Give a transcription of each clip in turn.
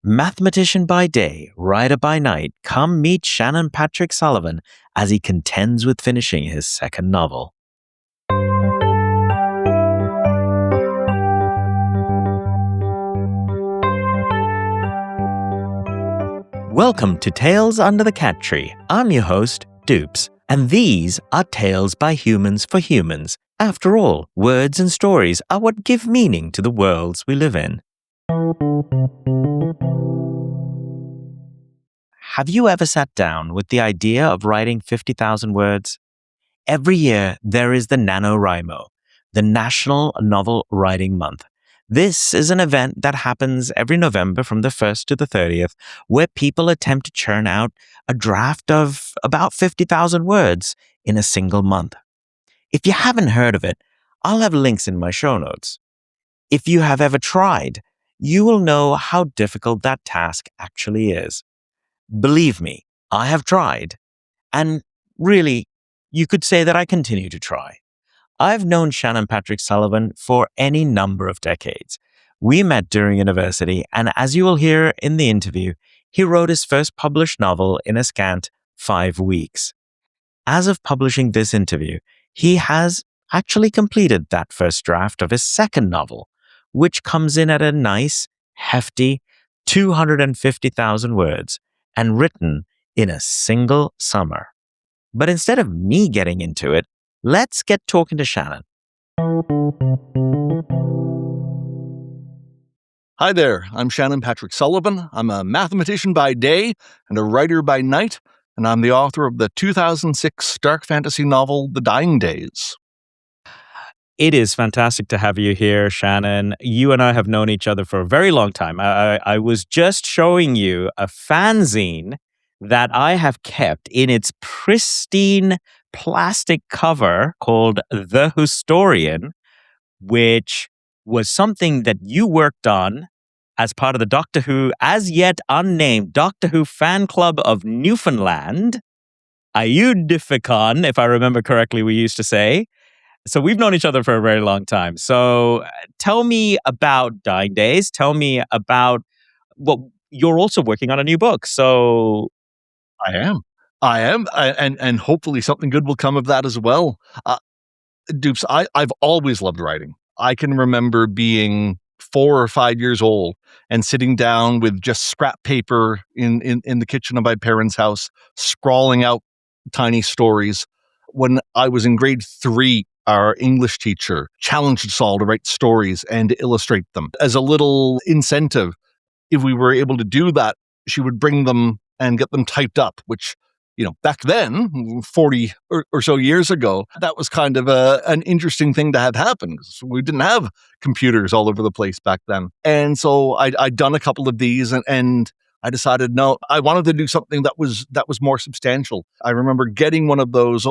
Mathematician by day, writer by night, come meet Shannon Patrick Sullivan as he contends with finishing his second novel. Welcome to Tales Under the Cat Tree. I'm your host, Dupes, and these are tales by humans for humans. After all, words and stories are what give meaning to the worlds we live in. Have you ever sat down with the idea of writing 50,000 words? Every year, there is the NaNoWriMo, the National Novel Writing Month. This is an event that happens every November from the 1st to the 30th, where people attempt to churn out a draft of about 50,000 words in a single month. If you haven't heard of it, I'll have links in my show notes. If you have ever tried, you will know how difficult that task actually is. Believe me, I have tried. And really, you could say that I continue to try. I've known Shannon Patrick Sullivan for any number of decades. We met during university, and as you will hear in the interview, he wrote his first published novel in a scant 5 weeks. As of publishing this interview, he has actually completed that first draft of his second novel, which comes in at a nice, hefty 250,000 words and written in a single summer. But instead of me getting into it, let's get talking to Shannon. Hi there, I'm Shannon Patrick Sullivan. I'm a mathematician by day and a writer by night, and I'm the author of the 2006 dark fantasy novel, The Dying Days. It is fantastic to have you here, Shannon. You and I have known each other for a very long time. I was just showing you a fanzine that I have kept in its pristine plastic cover called The Historian, which was something that you worked on as part of the Doctor Who, as yet unnamed Doctor Who fan club of Newfoundland, Iudificon, if I remember correctly, we used to say. So we've known each other for a very long time. So tell me about Dying Days. Tell me about, well, you're also working on a new book. So I am, and hopefully something good will come of that as well. Dupes, I've always loved writing. I can remember being 4 or 5 years old and sitting down with just scrap paper in the kitchen of my parents' house, scrawling out tiny stories. When I was in grade 3, our English teacher challenged us all to write stories and to illustrate them. As a little incentive, if we were able to do that, she would bring them and get them typed up, which, back then, 40 or so years ago, that was kind of an interesting thing to have happen. We didn't have computers all over the place back then. And so I'd done a couple of these and I decided, no, I wanted to do something that was more substantial. I remember getting one of those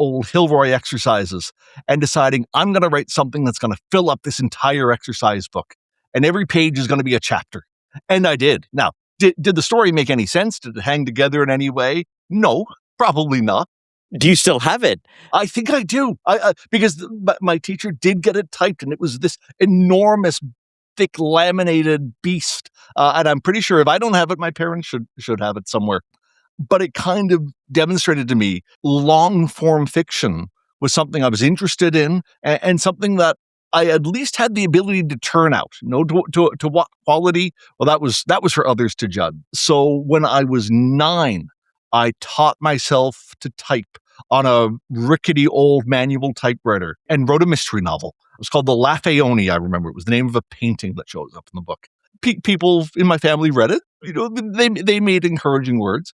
old Hilroy exercises and deciding I'm going to write something that's going to fill up this entire exercise book. And every page is going to be a chapter. And I did. Now, did the story make any sense? Did it hang together in any way? No, probably not. do you still have it? I think I do. Because my teacher did get it typed, and it was this enormous, thick, laminated beast. And I'm pretty sure if I don't have it, my parents should have it somewhere. But it kind of demonstrated to me long-form fiction was something I was interested in, and something that I at least had the ability to turn out. To what quality? Well, that was for others to judge. So when I was 9, I taught myself to type on a rickety old manual typewriter and wrote a mystery novel. It was called The Lafayette, I remember. It was the name of a painting that shows up in the book. People in my family read it. They made encouraging words.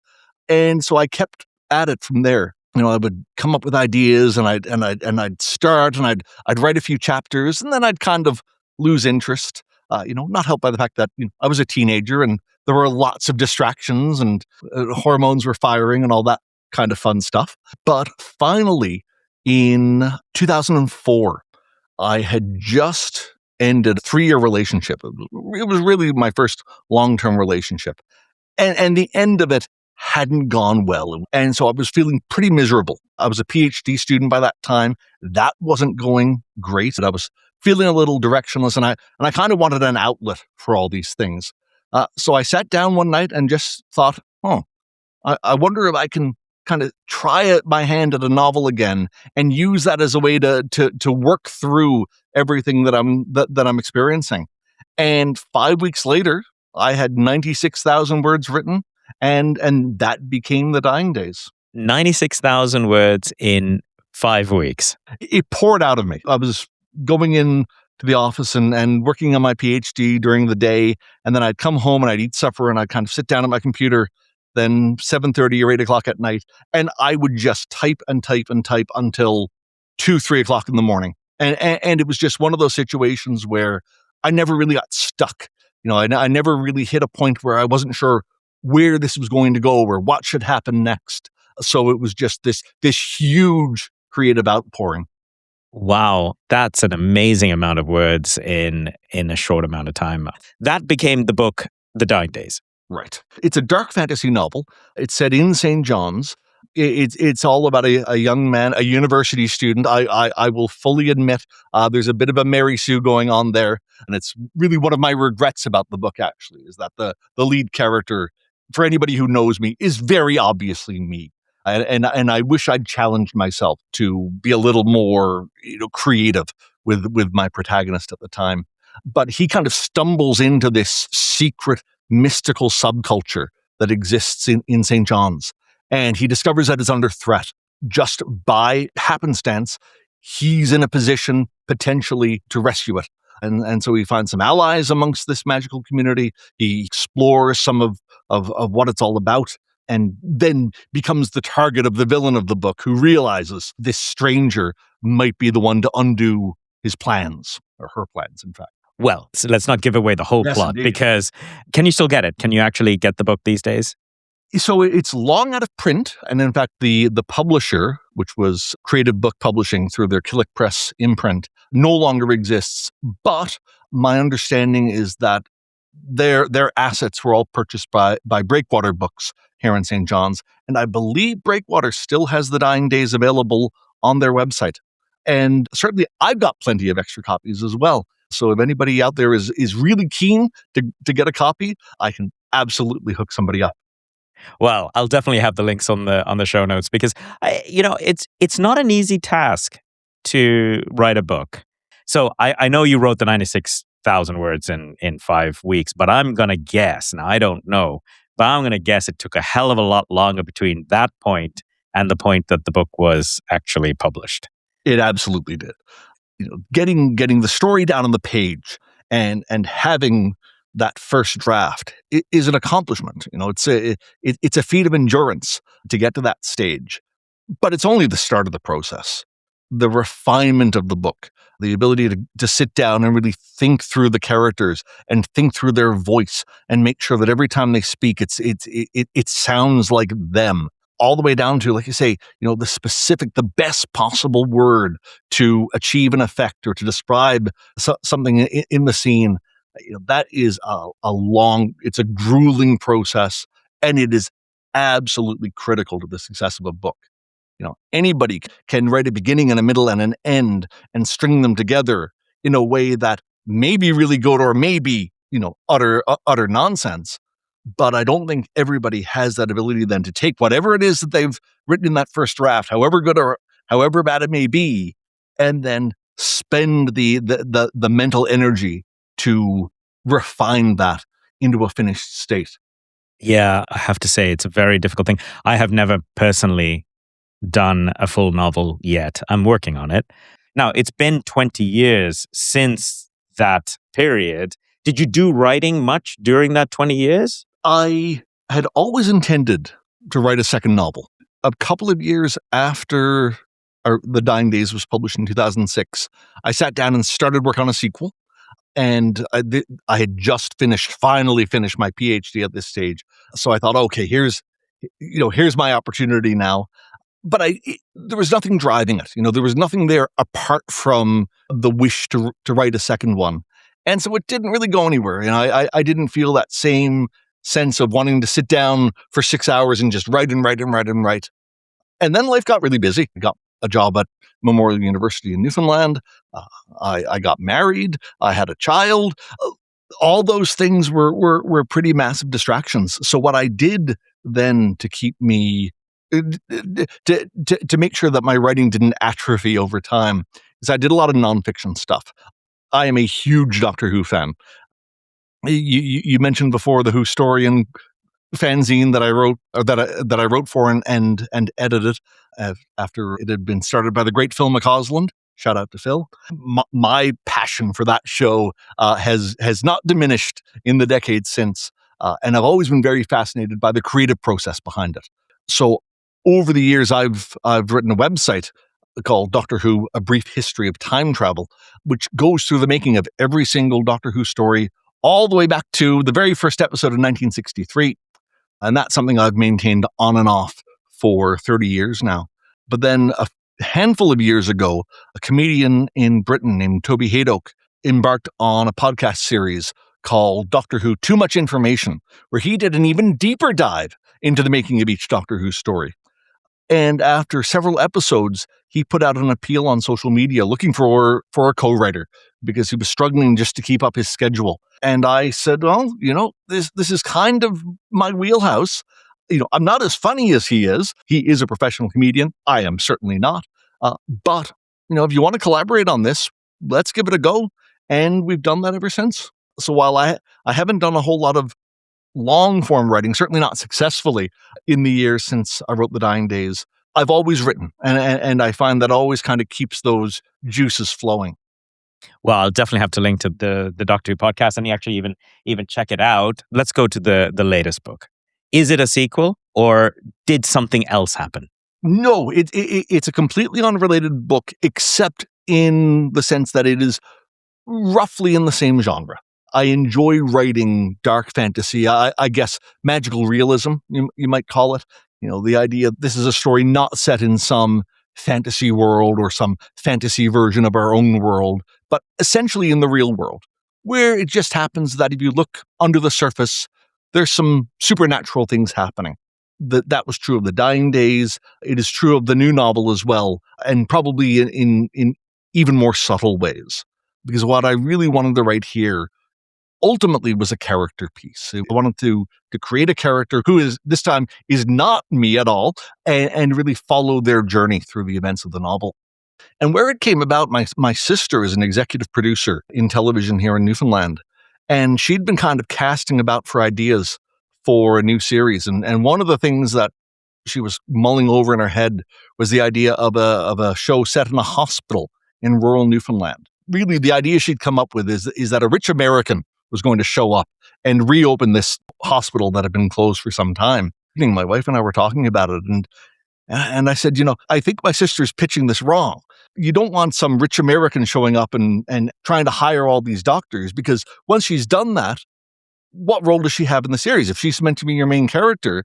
And so I kept at it from there. I would come up with ideas, and I'd start, and I'd write a few chapters, and then I'd kind of lose interest. Not helped by the fact that I was a teenager, and there were lots of distractions, and hormones were firing, and all that kind of fun stuff. But finally, in 2004, I had just ended a 3-year relationship. It was really my first long-term relationship, and the end of it hadn't gone well. And so I was feeling pretty miserable. I was a PhD student by that time. That wasn't going great. And I was feeling a little directionless, and I kind of wanted an outlet for all these things. So I sat down one night and just thought, I wonder if I can kind of try my hand at a novel again and use that as a way to work through everything that I'm experiencing. And 5 weeks later, I had 96,000 words written, and that became The Dying Days. 96,000 words in 5 weeks. It poured out of me. I was going in to the office and working on my PhD during the day, and then I'd come home and I'd eat supper and I'd kind of sit down at my computer, then 7:30 or 8 o'clock at night, and I would just type and type and type until 2, 3 o'clock in the morning. And it was just one of those situations where I never really got stuck. I never really hit a point where I wasn't sure where this was going to go or what should happen next. So it was just this huge creative outpouring. Wow, that's an amazing amount of words in a short amount of time. That became the book, The Dying Days. Right. It's a dark fantasy novel. It's set in St. John's. It's all about a young man, a university student. I will fully admit there's a bit of a Mary Sue going on there. And it's really one of my regrets about the book, actually, is that the lead character, for anybody who knows me, is very obviously me. And I wish I'd challenged myself to be a little more creative with my protagonist at the time. But he kind of stumbles into this secret mystical subculture that exists in St. John's. And he discovers that it's under threat. Just by happenstance, he's in a position potentially to rescue it. And so he finds some allies amongst this magical community. He explores some of what it's all about, and then becomes the target of the villain of the book, who realizes this stranger might be the one to undo his plans, or her plans, in fact. Well, so let's not give away the whole Yes, plot, indeed. because can you still get it? Can you actually get the book these days? So it's long out of print, and in fact, the publisher, which was Creative Book Publishing through their Killick Press imprint, no longer exists. But my understanding is that their assets were all purchased by Breakwater Books here in St. John's, and I believe Breakwater still has The Dying Days available on their website. And certainly, I've got plenty of extra copies as well. So if anybody out there is really keen to get a copy, I can absolutely hook somebody up. Well, I'll definitely have the links on the show notes, because it's not an easy task to write a book. So I know you wrote the 96,000 words in 5 weeks, but I'm gonna guess, now I don't know, but I'm gonna guess it took a hell of a lot longer between that point and the point that the book was actually published. It absolutely did. Getting the story down on the page and having that first draft is an accomplishment. It's a feat of endurance to get to that stage, but it's only the start of the process. The refinement of the book, the ability to sit down and really think through the characters and think through their voice and make sure that every time they speak, it sounds like them. All the way down to, like you say, the best possible word to achieve an effect or to describe something in the scene. That is it's a grueling process, and it is absolutely critical to the success of a book. Anybody can write a beginning and a middle and an end and string them together in a way that may be really good or maybe, utter nonsense. But I don't think everybody has that ability then to take whatever it is that they've written in that first draft, however good or however bad it may be, and then spend the mental energy to refine that into a finished state. Yeah, I have to say it's a very difficult thing. I have never personally done a full novel yet. I'm working on it. Now, it's been 20 years since that period. Did you do writing much during that 20 years? I had always intended to write a second novel. A couple of years after The Dying Days was published in 2006, I sat down and started work on a sequel. And I had just finally finished my PhD at this stage. So I thought, okay, here's my opportunity now. But there was nothing driving it. There was nothing there apart from the wish to write a second one. And so it didn't really go anywhere. I didn't feel that same sense of wanting to sit down for 6 hours and just write and write and write and write. And then life got really busy. I got a job at Memorial University in Newfoundland. I got married. I had a child. all those things were pretty massive distractions. So what I did then to keep me to make sure that my writing didn't atrophy over time is I did a lot of nonfiction stuff. I am a huge Doctor Who fan. You mentioned before the Whostorian fanzine that I wrote, or that I wrote for and edited after it had been started by the great Phil McCausland. Shout out to Phil. My passion for that show has not diminished in the decades since, and I've always been very fascinated by the creative process behind it. So over the years, I've written a website called Doctor Who: A Brief History of Time Travel, which goes through the making of every single Doctor Who story all the way back to the very first episode of 1963. And that's something I've maintained on and off for 30 years now. But then a handful of years ago, a comedian in Britain named Toby Hadoke embarked on a podcast series called Doctor Who: Too Much Information, where he did an even deeper dive into the making of each Doctor Who story. And after several episodes, he put out an appeal on social media looking for a co-writer because he was struggling just to keep up his schedule. And I said, well, this is kind of my wheelhouse. I'm not as funny as he is. He is a professional comedian. I am certainly not. But if you want to collaborate on this, let's give it a go. And we've done that ever since. So while I haven't done a whole lot of long form writing, certainly not successfully in the years since I wrote The Dying Days, I've always written. And I find that always kind of keeps those juices flowing. Well, I'll definitely have to link to the Doctor Who podcast and actually even check it out. Let's go to the latest book. Is it a sequel or did something else happen? No, it's a completely unrelated book, except in the sense that it is roughly in the same genre. I enjoy writing dark fantasy, I guess magical realism, you might call it. The idea this is a story not set in some fantasy world or some fantasy version of our own world, but essentially in the real world, where it just happens that if you look under the surface, there's some supernatural things happening. That was true of The Dying Days. It is true of the new novel as well, and probably in even more subtle ways. Because what I really wanted to write here ultimately was a character piece. I wanted to create a character who is this time is not me at all, and really follow their journey through the events of the novel. And where it came about, my sister is an executive producer in television here in Newfoundland, and she'd been kind of casting about for ideas for a new series. And one of the things that she was mulling over in her head was the idea of a show set in a hospital in rural Newfoundland. Really, the idea she'd come up with is that a rich American was going to show up and reopen this hospital that had been closed for some time. My wife and I were talking about it, and I said, I think my sister's pitching this wrong. You don't want some rich American showing up and trying to hire all these doctors, because once she's done that, what role does she have in the series? If she's meant to be your main character,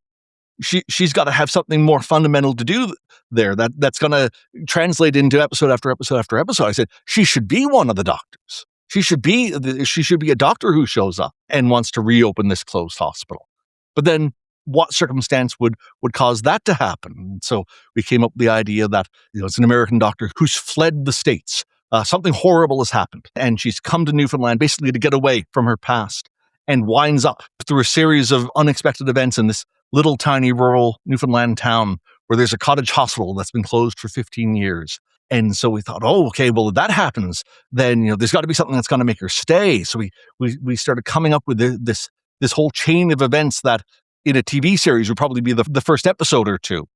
she's got to have something more fundamental to do there that's going to translate into episode after episode after episode. I said she should be one of the doctors. She should be a doctor who shows up and wants to reopen this closed hospital. But then what circumstance would cause that to happen? And so we came up with the idea that it's an American doctor who's fled the States. Something horrible has happened, and she's come to Newfoundland basically to get away from her past, and winds up through a series of unexpected events in this little tiny rural Newfoundland town where there's a cottage hospital that's been closed for 15 years. And so we thought, oh, okay, well, if that happens, then there's got to be something that's going to make her stay. So we started coming up with this whole chain of events that in a TV series would probably be the first episode or two.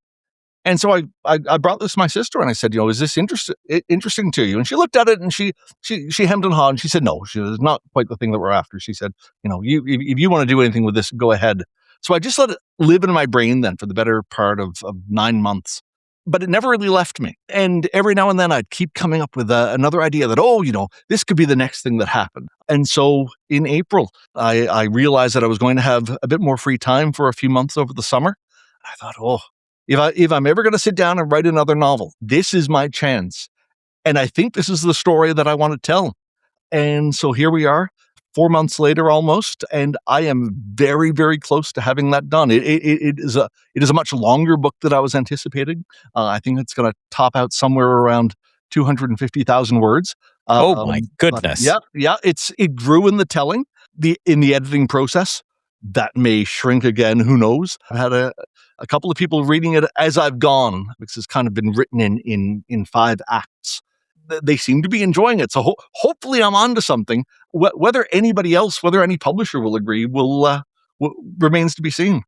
And so I brought this to my sister and I said, is this interesting to you? And she looked at it and she hemmed and hawed and she said, no, she was not quite the thing that we're after. She said, if you want to do anything with this, go ahead. So I just let it live in my brain then for the better part of 9 months. But it never really left me. And every now and then I'd keep coming up with another idea that, this could be the next thing that happened. And so in April, I realized that I was going to have a bit more free time for a few months over the summer. I thought, if I'm ever going to sit down and write another novel, this is my chance. And I think this is the story that I want to tell. And so here we are, 4 months later almost, and I am very, very close to having that done. It is a much longer book than I was anticipating. I think it's going to top out somewhere around 250,000 words. Oh my goodness! Yeah, it grew in the telling. in the editing process, that may shrink again. Who knows? I had a couple of people reading it as I've gone, because it's kind of been written in 5 acts. They seem to be enjoying it. So hopefully I'm onto something. Whether anybody else, whether any publisher will agree, remains to be seen.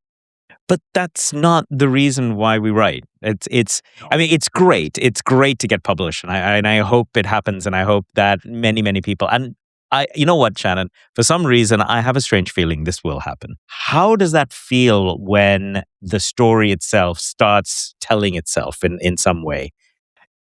But that's not the reason why we write. I mean, it's great. It's great to get published, and I hope it happens, and I hope that many people, and you know what, Shannon, for some reason, I have a strange feeling this will happen. How does that feel when the story itself starts telling itself in some way?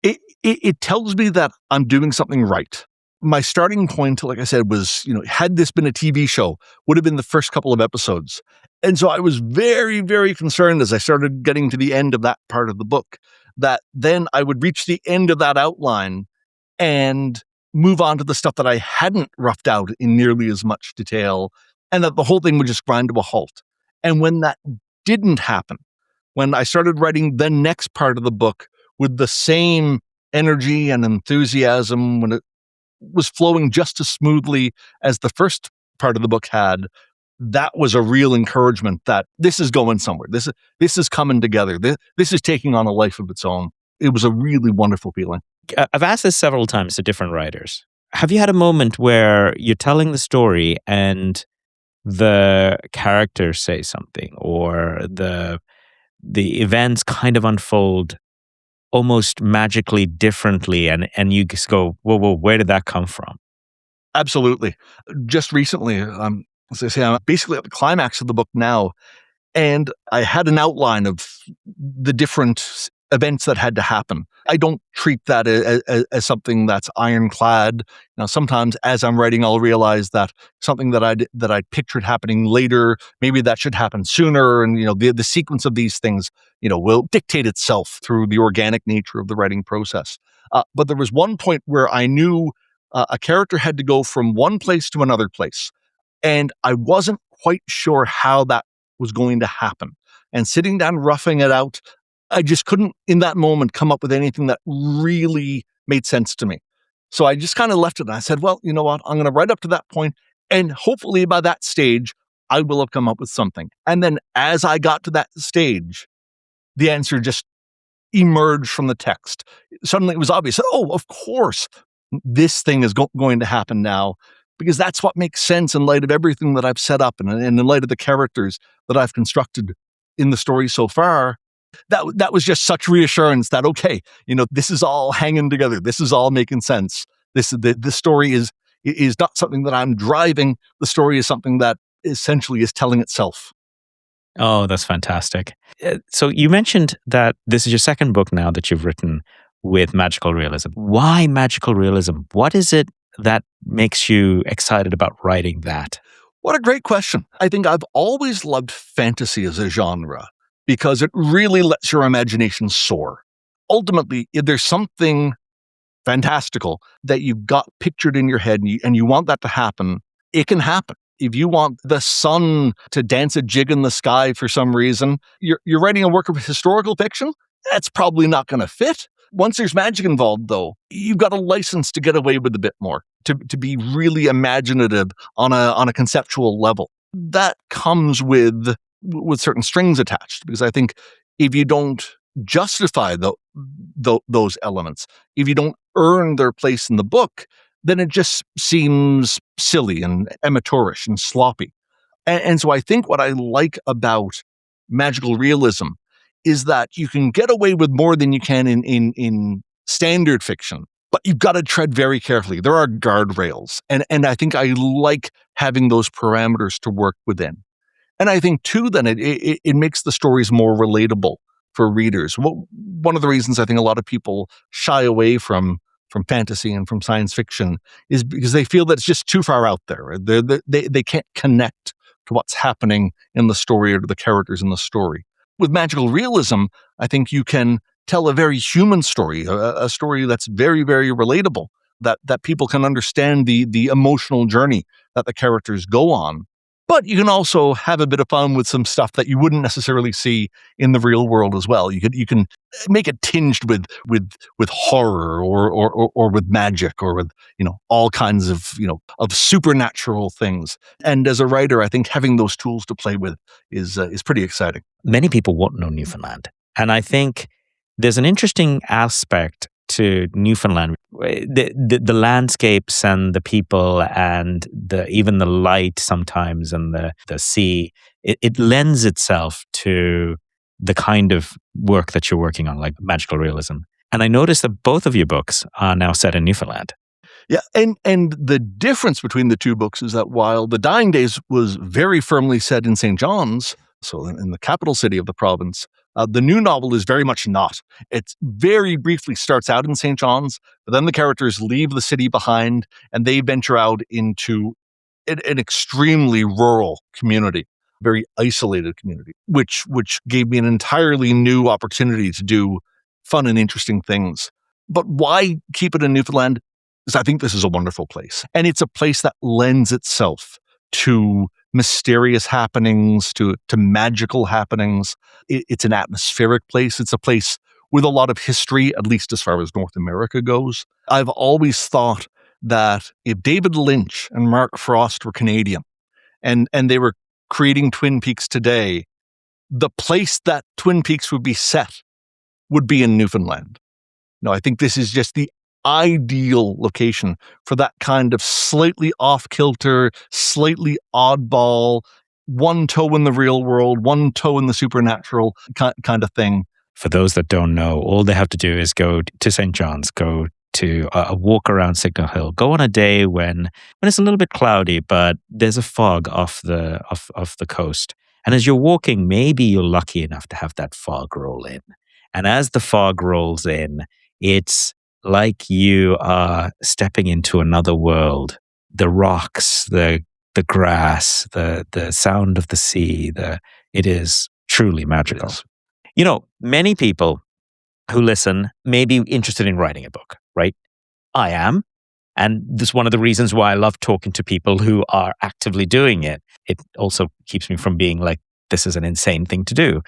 It tells me that I'm doing something right. My starting point, like I said, was, had this been a TV show, would have been the first couple of episodes. And so I was very, very concerned as I started getting to the end of that part of the book, that then I would reach the end of that outline and move on to the stuff that I hadn't roughed out in nearly as much detail, and that the whole thing would just grind to a halt. And when that didn't happen, when I started writing the next part of the book with the same energy and enthusiasm, when it was flowing just as smoothly as the first part of the book had, that was a real encouragement that this is going somewhere. This is coming together. This is taking on a life of its own. It was a really wonderful feeling. I've asked this several times to different writers. Have you had a moment where you're telling the story and the characters say something, or the events kind of unfold almost magically differently, and you just go, whoa, where did that come from? Absolutely. Just recently, as I say, I'm basically at the climax of the book now, and I had an outline of the different events that had to happen. I don't treat that as something that's ironclad. Now, sometimes as I'm writing, I'll realize that something that I pictured happening later, maybe that should happen sooner, and the sequence of these things, will dictate itself through the organic nature of the writing process. But there was one point where I knew a character had to go from one place to another place, and I wasn't quite sure how that was going to happen. And sitting down, roughing it out, I just couldn't, in that moment, come up with anything that really made sense to me. So I just kind of left it, and I said, well, you know what? I'm going to write up to that point, and hopefully by that stage, I will have come up with something. And then as I got to that stage, the answer just emerged from the text. Suddenly it was obvious. Oh, of course, this thing is going to happen now, because that's what makes sense in light of everything that I've set up, and in light of the characters that I've constructed in the story so far. That was just such reassurance that, okay, this is all hanging together. This is all making sense. The story is not something that I'm driving. The story is something that essentially is telling itself. Oh, that's fantastic. So you mentioned that this is your second book now that you've written with magical realism. Why magical realism? What is it that makes you excited about writing that? What a great question. I think I've always loved fantasy as a genre, because it really lets your imagination soar. Ultimately, if there's something fantastical that you've got pictured in your head, and you want that to happen, it can happen. If you want the sun to dance a jig in the sky for some reason, you're writing a work of historical fiction, that's probably not going to fit. Once there's magic involved, though, you've got a license to get away with a bit more, to be really imaginative on a conceptual level. That comes with certain strings attached, because I think if you don't justify those elements, if you don't earn their place in the book, then it just seems silly and amateurish and sloppy. And so I think what I like about magical realism is that you can get away with more than you can in standard fiction, but you've got to tread very carefully. There are guardrails, and I think I like having those parameters to work within. And I think, too, then it makes the stories more relatable for readers. One of the reasons I think a lot of people shy away from fantasy and from science fiction is because they feel that it's just too far out there. They can't connect to what's happening in the story or to the characters in the story. With magical realism, I think you can tell a very human story, a story that's very, very relatable, that people can understand the emotional journey that the characters go on. But you can also have a bit of fun with some stuff that you wouldn't necessarily see in the real world as well. You can make it tinged with horror or with magic or with all kinds of supernatural things. And as a writer, I think having those tools to play with is pretty exciting. Many people won't know Newfoundland. And I think there's an interesting aspect to Newfoundland. The landscapes and the people and even the light sometimes and the sea, it lends itself to the kind of work that you're working on, like magical realism. And I noticed that both of your books are now set in Newfoundland. Yeah, and the difference between the two books is that while The Dying Days was very firmly set in St. John's, so in the capital city of the province, the new novel is very much not. It very briefly starts out in St. John's, but then the characters leave the city behind and they venture out into an extremely rural community, very isolated community, which gave me an entirely new opportunity to do fun and interesting things. But why keep it in Newfoundland? Because I think this is a wonderful place. And it's a place that lends itself to mysterious happenings, to magical happenings. It's an atmospheric place. It's a place with a lot of history, at least as far as North America goes. I've always thought that if David Lynch and Mark Frost were Canadian and they were creating Twin Peaks today, the place that Twin Peaks would be set would be in Newfoundland. No, I think this is just the ideal location for that kind of slightly off-kilter, slightly oddball, one toe in the real world, one toe in the supernatural kind of thing. For those that don't know, all they have to do is go to St. John's, go to a walk around Signal Hill, go on a day when it's a little bit cloudy, but there's a fog off the coast. And as you're walking, maybe you're lucky enough to have that fog roll in. And as the fog rolls in, it's like you are stepping into another world. The rocks, the grass, the sound of the sea, it is truly magical. Many people who listen may be interested in writing a book, right? I am. And this is one of the reasons why I love talking to people who are actively doing it. It also keeps me from being like, this is an insane thing to do.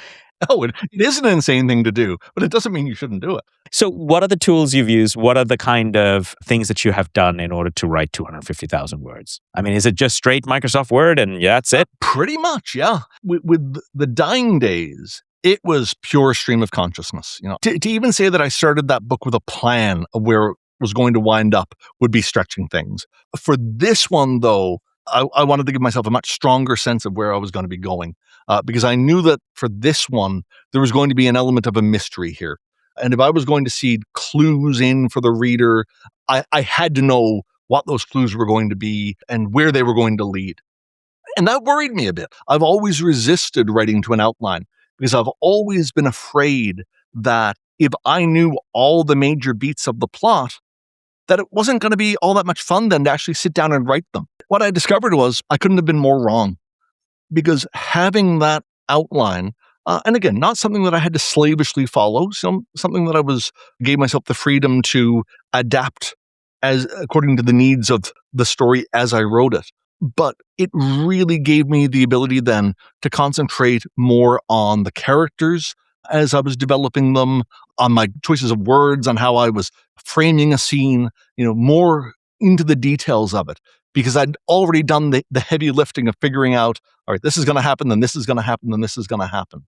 Oh, it is an insane thing to do, but it doesn't mean you shouldn't do it. So what are the tools you've used? What are the kind of things that you have done in order to write 250,000 words? I mean, is it just straight Microsoft Word and that's it? Pretty much, yeah. With The Dying Days, it was pure stream of consciousness. To even say that I started that book with a plan of where it was going to wind up would be stretching things. For this one, though, I wanted to give myself a much stronger sense of where I was going to be going. Because I knew that for this one, there was going to be an element of a mystery here. And if I was going to seed clues in for the reader, I had to know what those clues were going to be and where they were going to lead. And that worried me a bit. I've always resisted writing to an outline because I've always been afraid that if I knew all the major beats of the plot, that it wasn't going to be all that much fun then to actually sit down and write them. What I discovered was I couldn't have been more wrong. Because having that outline, and again, not something that I had to slavishly follow, something that I gave myself the freedom to adapt as according to the needs of the story as I wrote it. But it really gave me the ability then to concentrate more on the characters as I was developing them, on my choices of words, on how I was framing a scene, more into the details of it. Because I'd already done the heavy lifting of figuring out, all right, this is going to happen, then this is going to happen, then this is going to happen.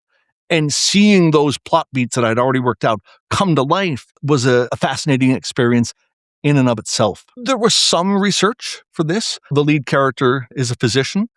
And seeing those plot beats that I'd already worked out come to life was a fascinating experience in and of itself. There was some research for this. The lead character is a physician,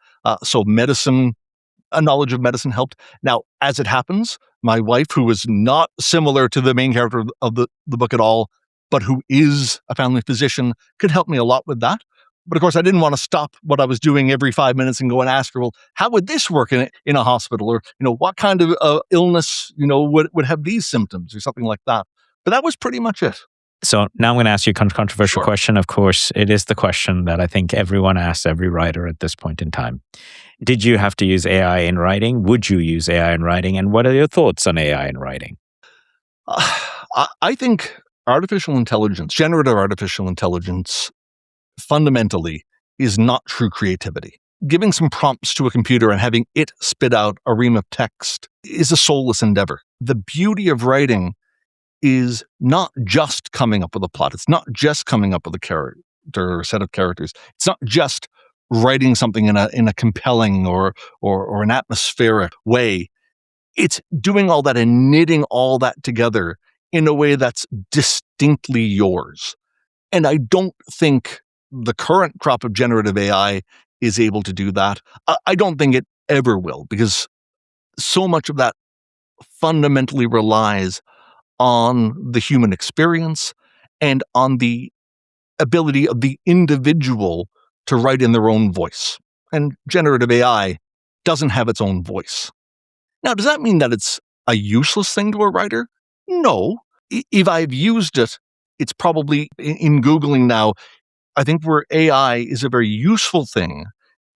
so a knowledge of medicine helped. Now, as it happens, my wife, who is not similar to the main character of the book at all, but who is a family physician, could help me a lot with that. But of course, I didn't want to stop what I was doing every 5 minutes and go and ask her, well, how would this work in a hospital? Or, what kind of illness, would have these symptoms or something like that. But that was pretty much it. So now I'm going to ask you a controversial Sure. question. Of course, it is the question that I think everyone asks every writer at this point in time. Did you have to use AI in writing? Would you use AI in writing? And what are your thoughts on AI in writing? I think generative artificial intelligence, fundamentally is not true creativity. giving some prompts to a computer and having it spit out a ream of text is a soulless endeavor. The beauty of writing is not just coming up with a plot. It's not just coming up with a character or a set of characters. It's not just writing something in a compelling or an atmospheric way. It's doing all that and knitting all that together in a way that's distinctly yours. And I don't think the current crop of generative AI is able to do that. I don't think it ever will, because so much of that fundamentally relies on the human experience and on the ability of the individual to write in their own voice. And generative AI doesn't have its own voice. Now, does that mean that it's a useless thing to a writer? No. If I've used it, it's probably in Googling now. I think where AI is a very useful thing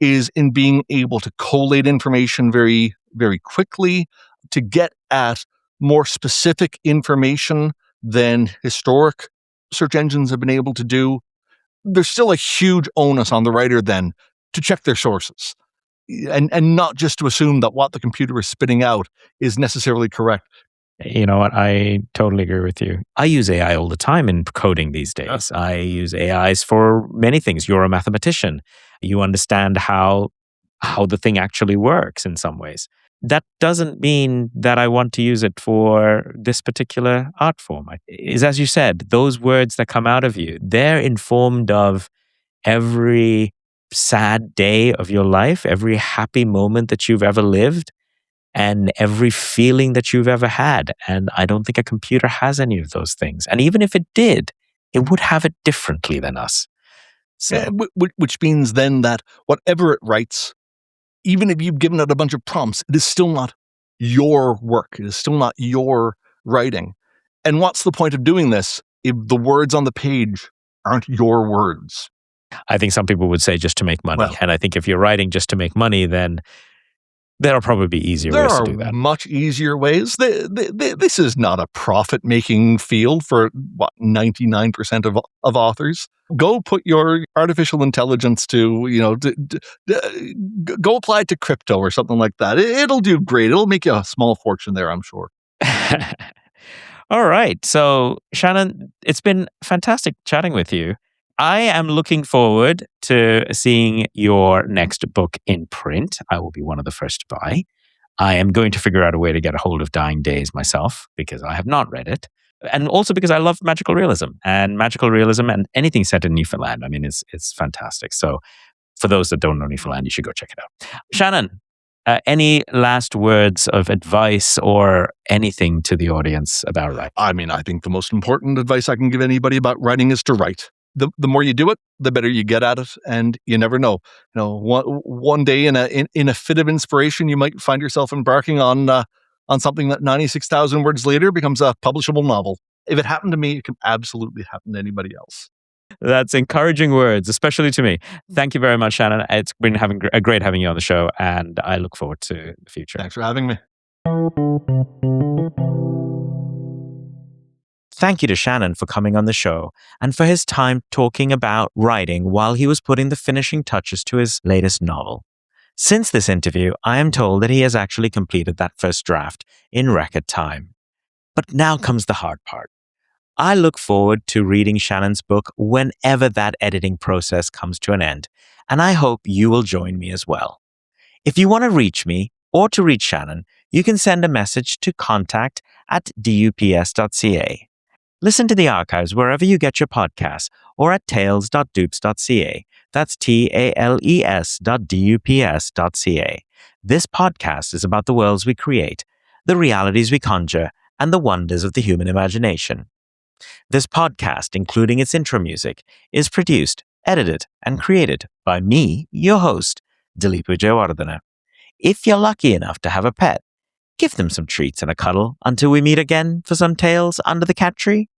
is in being able to collate information very, very quickly, to get at more specific information than historic search engines have been able to do. There's still a huge onus on the writer then to check their sources and not just to assume that what the computer is spitting out is necessarily correct. You know what? I totally agree with you. I use AI all the time in coding these days. I use AIs for many things. You're a mathematician. You understand how the thing actually works in some ways. That doesn't mean that I want to use it for this particular art form. Is, as you said, those words that come out of you, they're informed of every sad day of your life, every happy moment that you've ever lived, and every feeling that you've ever had. And I don't think a computer has any of those things. And even if it did, it would have it differently than us. So, Yeah, which means then that whatever it writes, even if you've given it a bunch of prompts, it is still not your work. It is still not your writing. And what's the point of doing this if the words on the page aren't your words? I think some people would say just to make money. Well, and I think if you're writing just to make money, then there'll probably be easier there ways are to do that. much easier ways. This is not a profit-making field for 99% of authors. Go put your artificial intelligence to, go apply it to crypto or something like that. It'll do great. It'll make you a small fortune there, I'm sure. All right. So, Shannon, it's been fantastic chatting with you. I am looking forward to seeing your next book in print. I will be one of the first to buy. I am going to figure out a way to get a hold of Dying Days myself because I have not read it. And also because I love magical realism and anything set in Newfoundland. I mean, it's fantastic. So for those that don't know Newfoundland, you should go check it out. Shannon, any last words of advice or anything to the audience about writing? I mean, I think the most important advice I can give anybody about writing is to write. The more you do it, the better you get at it, and you never know. One day in a fit of inspiration, you might find yourself embarking on something that 96,000 words later becomes a publishable novel. If it happened to me, it can absolutely happen to anybody else. That's encouraging words, especially to me. Thank you very much, Shannon. It's been great having you on the show, and I look forward to the future. Thanks for having me. Thank you to Shannon for coming on the show and for his time talking about writing while he was putting the finishing touches to his latest novel. Since this interview, I am told that he has actually completed that first draft in record time. But now comes the hard part. I look forward to reading Shannon's book whenever that editing process comes to an end, and I hope you will join me as well. If you want to reach me or to reach Shannon, you can send a message to contact@dups.ca. Listen to the archives wherever you get your podcasts or at tales.dups.ca. That's tales.dups.ca. This podcast is about the worlds we create, the realities we conjure, and the wonders of the human imagination. This podcast, including its intro music, is produced, edited, and created by me, your host, Dilip Vijayawardena. If you're lucky enough to have a pet, give them some treats and a cuddle until we meet again for some tales under the cat tree.